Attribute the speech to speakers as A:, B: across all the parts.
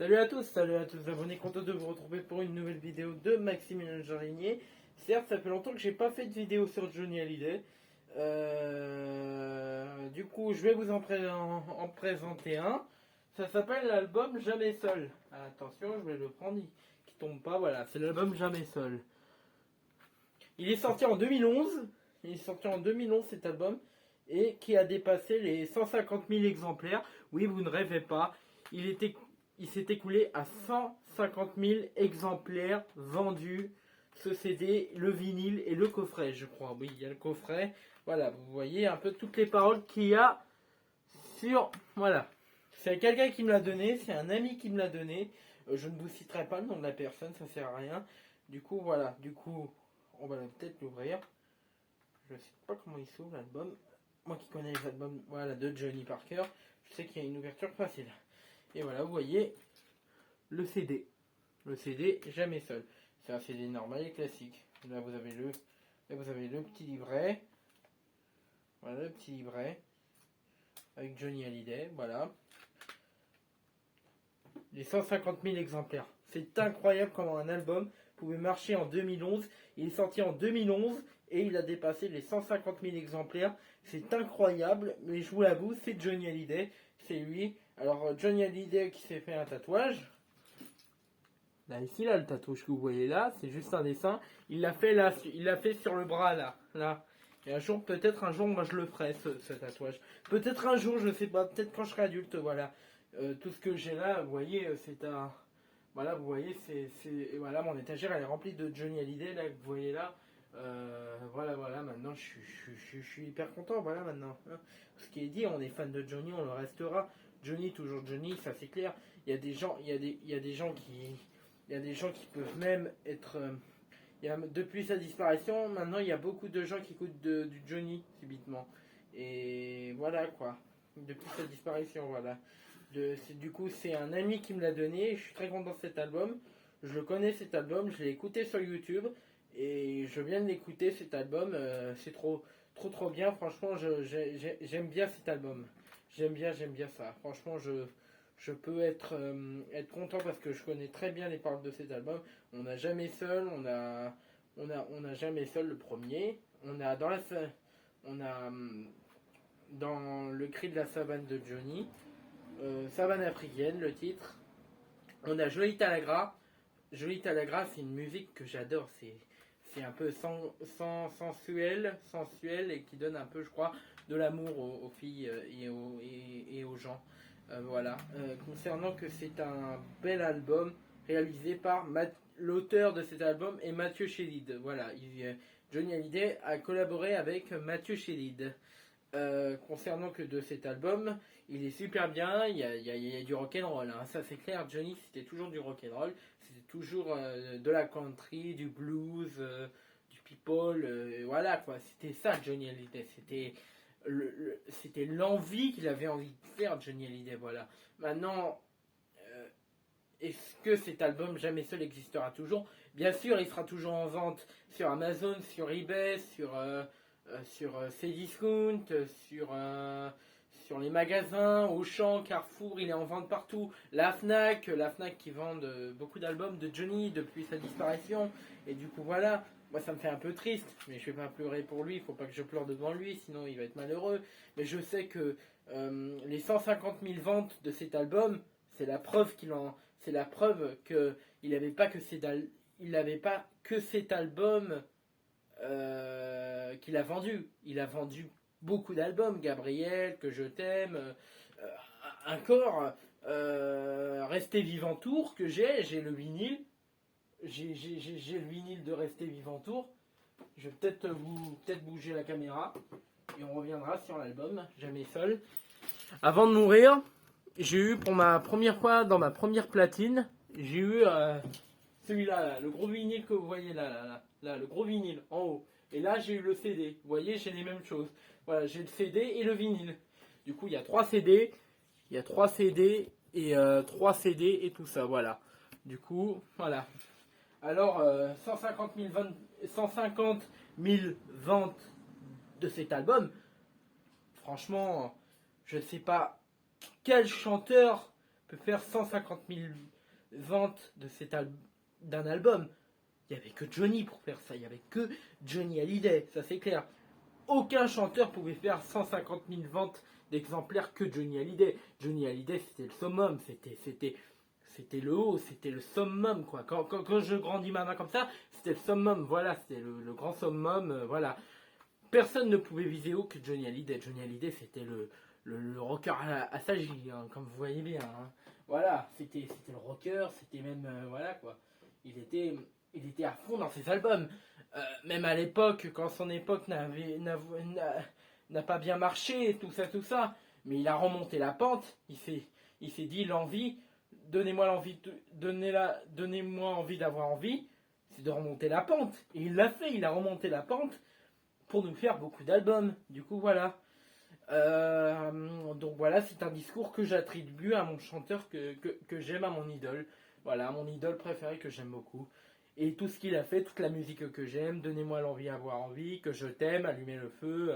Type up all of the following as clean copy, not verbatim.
A: Salut à tous abonnés, content de vous retrouver pour une nouvelle vidéo de Maximilien Jarinier. Certes, ça fait longtemps que j'ai pas fait de vidéo sur Johnny Hallyday. Du coup, je vais vous en présenter un. Ça s'appelle l'album Jamais Seul. Attention, je vais le prendre, qui tombe pas. Voilà, c'est l'album Jamais Seul. Il est sorti en 2011. Il est sorti en 2011 cet album et qui a dépassé les 150 000 exemplaires. Oui, vous ne rêvez pas. Il s'est écoulé à 150 000 exemplaires vendus. Ce CD, le vinyle et le coffret, je crois. Oui, il y a le coffret. Voilà, vous voyez un peu toutes les paroles qu'il y a sur... Voilà. C'est quelqu'un qui me l'a donné, c'est un ami qui me l'a donné. Je ne vous citerai pas le nom de la personne, ça sert à rien. Du coup, voilà. Du coup, on va peut-être l'ouvrir. Je ne sais pas comment il s'ouvre l'album. Moi qui connais les albums voilà, de Johnny Parker, je sais qu'il y a une ouverture facile. Et voilà, vous voyez le CD. Le CD Jamais Seul. C'est un CD normal et classique. Là vous avez le petit livret. Voilà le petit livret. Avec Johnny Hallyday. Voilà. Les 150 000 exemplaires. C'est incroyable comment un album pouvait marcher en 2011. Il est sorti en 2011 et il a dépassé les 150 000 exemplaires. C'est incroyable, mais je vous l'avoue, c'est Johnny Hallyday. C'est lui. Alors Johnny Hallyday qui s'est fait un tatouage. Là, ici, là, le tatouage que vous voyez là, c'est juste un dessin. Il l'a fait là, il l'a fait sur le bras là. Là. Et un jour, peut-être un jour, moi je le ferai ce tatouage. Peut-être un jour, je sais pas, peut-être quand je serai adulte, voilà. Tout ce que j'ai là, vous voyez, c'est un. Voilà, vous voyez, voilà, mon étagère elle est remplie de Johnny Hallyday, là, que vous voyez là. Voilà, maintenant je suis hyper content, voilà, maintenant. Hein. Ce qui est dit, on est fan de Johnny, on le restera. Johnny, toujours Johnny, ça c'est clair. Il y a des gens, il y a des gens qui peuvent même être. Depuis sa disparition, maintenant il y a beaucoup de gens qui écoutent du Johnny subitement. Et voilà quoi. Depuis sa disparition, voilà. Du coup, c'est un ami qui me l'a donné. Je suis très content de cet album. Je le connais cet album. Je l'ai écouté sur YouTube. Et je viens de l'écouter cet album. C'est trop bien. Franchement, j'aime bien cet album. J'aime bien ça. Franchement, je peux être content parce que je connais très bien les paroles de cet album. On n'a jamais seul. On a jamais seul le premier. On a dans le cri de la savane de Johnny. Savane africaine, le titre. On a Jolie Talagra. Jolie Talagra, c'est une musique que j'adore. C'est un peu sensuel et qui donne un peu, je crois, de l'amour aux filles et aux gens. Voilà. Concernant que c'est un bel album réalisé par l'auteur de cet album est Mathieu Chédid. Voilà. Johnny Hallyday a collaboré avec Mathieu Chédid. Concernant que de cet album, il est super bien, il y a du rock'n'roll, hein. Ça c'est clair, Johnny c'était toujours du rock'n'roll, c'était toujours de la country, du blues, du people, voilà quoi, c'était ça Johnny Hallyday, c'était l'envie qu'il avait envie de faire Johnny Hallyday, voilà. Maintenant, est-ce que cet album Jamais Seul existera toujours? Bien sûr, il sera toujours en vente sur Amazon, sur eBay, sur Cdiscount, sur les magasins, Auchan, Carrefour, il est en vente partout. La Fnac qui vend beaucoup d'albums de Johnny depuis sa disparition. Et du coup voilà, moi ça me fait un peu triste, mais je vais pas pleurer pour lui, il faut pas que je pleure devant lui, sinon il va être malheureux. Mais je sais que les 150 000 ventes de cet album, c'est la preuve qu'il n'avait pas que cet album qu'il a vendu. Il a vendu beaucoup d'albums. Gabriel, Que je t'aime, encore Rester vivant tour que j'ai le vinyle. J'ai le vinyle de Rester vivant tour. Je vais peut-être bouger la caméra et on reviendra sur l'album Jamais Seul. Avant de mourir, j'ai eu pour ma première fois dans ma première platine, j'ai eu celui-là, là, le gros vinyle que vous voyez là, le gros vinyle en haut. Et là, j'ai eu le CD. Vous voyez, j'ai les mêmes choses. Voilà, j'ai le CD et le vinyle. Du coup, il y a 3 CD. Il y a 3 CD et 3 CD et tout ça, voilà. Du coup, voilà. Alors, 150 000 ventes de cet album. Franchement, je ne sais pas quel chanteur peut faire 150 000 ventes d'un album, il n'y avait que Johnny pour faire ça. Il n'y avait que Johnny Hallyday, ça c'est clair. Aucun chanteur pouvait faire 150 000 ventes d'exemplaires que Johnny Hallyday. Johnny Hallyday, c'était le summum, c'était le haut, c'était le summum, quoi. Quand je grandis ma main comme ça, c'était le summum, voilà, c'était le grand summum, voilà. Personne ne pouvait viser haut que Johnny Hallyday. Johnny Hallyday, c'était le rocker à s'agir, hein, comme vous voyez bien. Hein. Voilà, c'était le rocker, c'était même, voilà, quoi. Il était à fond dans ses albums. Même à l'époque, quand son époque n'a pas bien marché, tout ça. Mais il a remonté la pente, il s'est dit l'envie, donnez-moi envie d'avoir envie, c'est de remonter la pente. Et il l'a fait, il a remonté la pente pour nous faire beaucoup d'albums. Du coup, voilà. Donc voilà, c'est un discours que j'attribue à mon chanteur que j'aime, à mon idole. Voilà, mon idole préféré que j'aime beaucoup. Et tout ce qu'il a fait, toute la musique que j'aime, donnez-moi l'envie, avoir envie, que je t'aime, allumer le feu,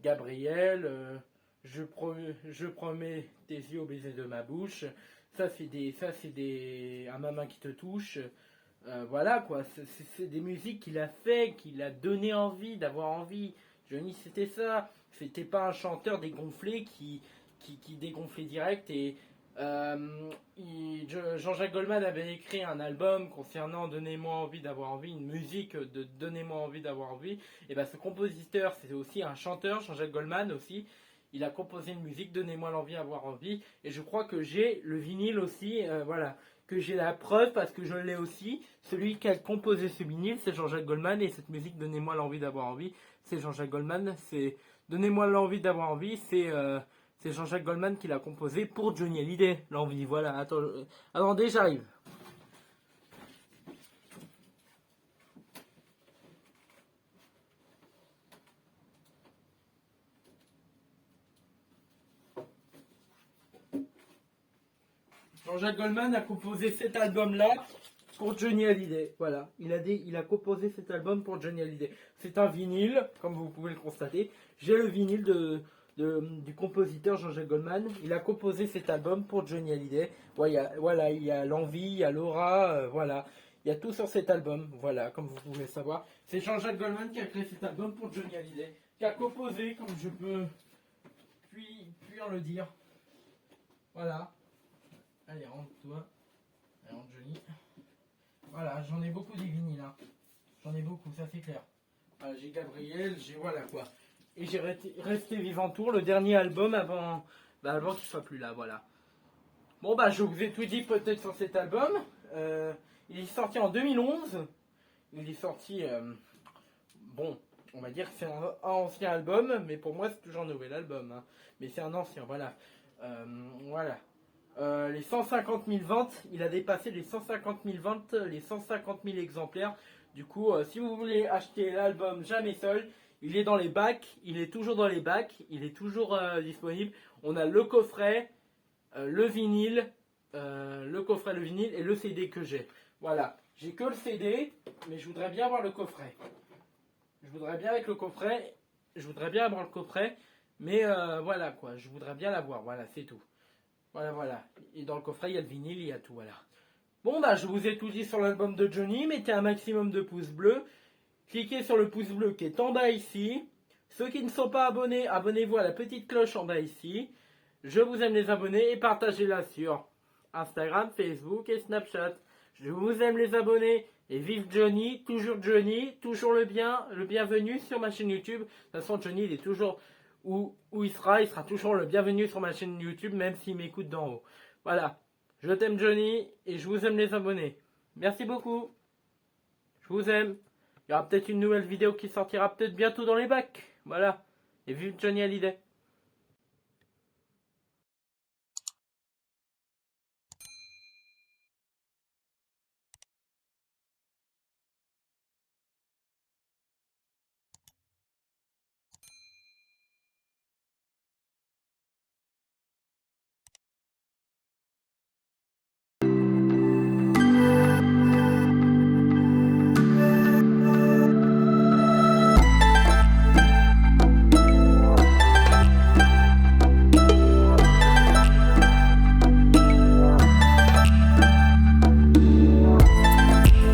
A: Gabriel, je promets tes yeux au baiser de ma bouche, ça c'est à ma main qui te touche, voilà quoi, c'est des musiques qu'il a fait, qu'il a donné envie, d'avoir envie. Johnny c'était ça, c'était pas un chanteur dégonflé qui dégonflait direct. Et Jean-Jacques Goldman avait écrit un album concernant Donnez-moi envie d'avoir envie, une musique de Donnez-moi envie d'avoir envie. Et ben ce compositeur, c'est aussi un chanteur, Jean-Jacques Goldman aussi. Il a composé une musique, Donnez-moi l'envie d'avoir envie. Et je crois que j'ai le vinyle aussi, voilà, que j'ai la preuve parce que je l'ai aussi. Celui qui a composé ce vinyle, c'est Jean-Jacques Goldman. Et cette musique, Donnez-moi l'envie d'avoir envie, c'est Jean-Jacques Goldman. C'est Donnez-moi l'envie d'avoir envie, c'est Jean-Jacques Goldman qui l'a composé pour Johnny Hallyday, l'envie. Voilà, attendez, j'arrive. Jean-Jacques Goldman a composé cet album-là pour Johnny Hallyday. Voilà, il a composé cet album pour Johnny Hallyday. C'est un vinyle, comme vous pouvez le constater. J'ai le vinyle du compositeur Jean-Jacques Goldman. Il a composé cet album pour Johnny Hallyday. Voilà, il y a l'envie, il y a l'aura, voilà. Il y a tout sur cet album, voilà, comme vous pouvez le savoir. C'est Jean-Jacques Goldman qui a créé cet album pour Johnny Hallyday, qui a composé, comme je peux puis le dire. Voilà. Allez, rentre-toi. Allez, rentre Johnny. Voilà, j'en ai beaucoup des vinyles. Hein. J'en ai beaucoup, ça c'est clair. Voilà, j'ai Gabriel, j'ai voilà quoi. Et j'ai resté vivant tour, le dernier album avant qu'il soit plus là, voilà. Bon bah je vous ai tout dit peut-être sur cet album. Il est sorti en 2011. Il est sorti, bon, on va dire que c'est un ancien album, mais pour moi c'est toujours un nouvel album. Hein. Mais c'est un ancien, voilà. Voilà. Les 150 000 ventes, il a dépassé les 150 000 ventes, les 150 000 exemplaires. Du coup, si vous voulez acheter l'album Jamais Seul, il est dans les bacs, il est toujours dans les bacs, il est toujours disponible. On a le coffret, le vinyle, le vinyle et le CD que j'ai. Voilà, j'ai que le CD, mais je voudrais bien avoir le coffret. Je voudrais bien avec le coffret, je voudrais bien avoir le coffret, mais voilà quoi, je voudrais bien l'avoir, voilà, c'est tout. Voilà. Et dans le coffret, il y a le vinyle, il y a tout, voilà. Bon, bah, je vous ai tout dit sur l'album de Johnny. Mettez un maximum de pouces bleus. Cliquez sur le pouce bleu qui est en bas ici. Ceux qui ne sont pas abonnés, abonnez-vous à la petite cloche en bas ici. Je vous aime les abonnés et partagez-la sur Instagram, Facebook et Snapchat. Je vous aime les abonnés et vive Johnny, toujours le bienvenu sur ma chaîne YouTube. De toute façon, Johnny, il est toujours... Où il sera toujours le bienvenu sur ma chaîne YouTube, même s'il m'écoute d'en haut. Voilà, je t'aime Johnny, et je vous aime les abonnés. Merci beaucoup, je vous aime. Il y aura peut-être une nouvelle vidéo qui sortira peut-être bientôt dans les bacs. Voilà, et vive Johnny Hallyday.